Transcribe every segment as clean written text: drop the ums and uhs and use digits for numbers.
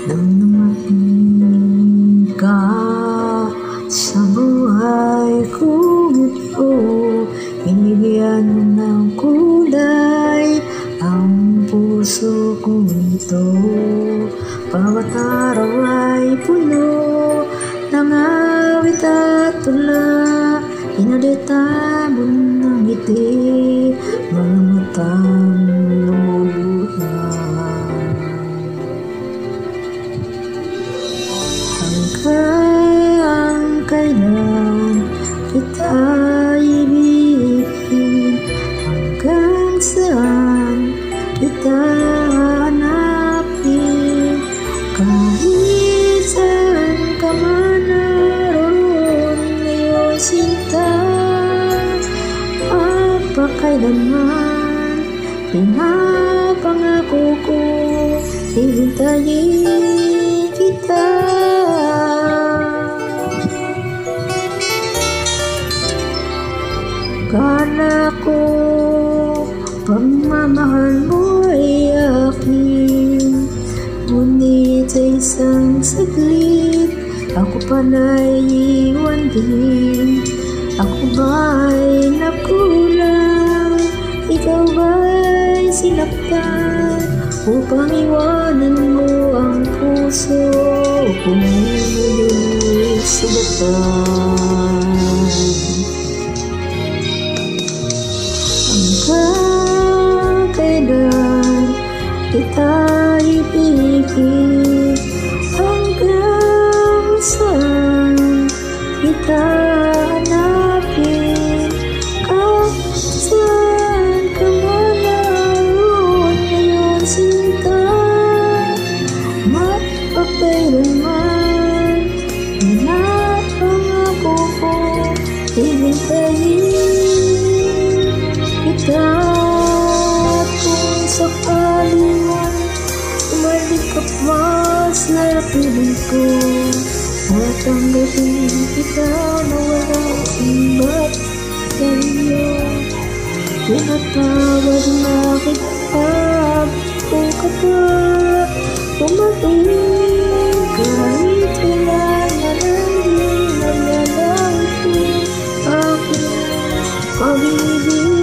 nang dumating ka sa buhay kong ito. Binigyan mo ng kulay ang puso kong ito. Bawat araw ay puno ng awit at tula. Pinalita mo ng ngiti, mga matang lumubuhan. Hanggang kailan kita ibigin, hanggang saan kita hanapin. Kahit saan ka man naroon ngayon, sinta, magpakailanman pinapangako ko, hihintayin kita. Kala ko pagmamahal mo ay akin, ngunit sa isang saglit ako pala'y iwan din. Ako ba'y nakulang? Ikaw ba'y sinaktan upang iwanan mo ang puso kung ngayon sugatan? Hanggang kailan kita ibigin, hanggang saan kita hanapin. Kahit saan ka man naroon ngayon, sinta, magpakailanman pinapangako ko, hihintayin kita. Kung sakali man umalik ka pa sa piling ko, natanggapin kita na walang iba't sa'yo. Pinatawad na kita kung ka pa umating. Kahit kailan na nanding nalalangin aking pag-ibig.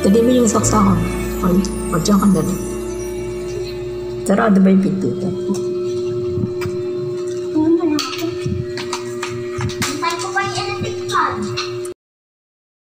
Tadi mo yung saksakan. Huwag dyan ka na rin. Sarado ba yung pintutan?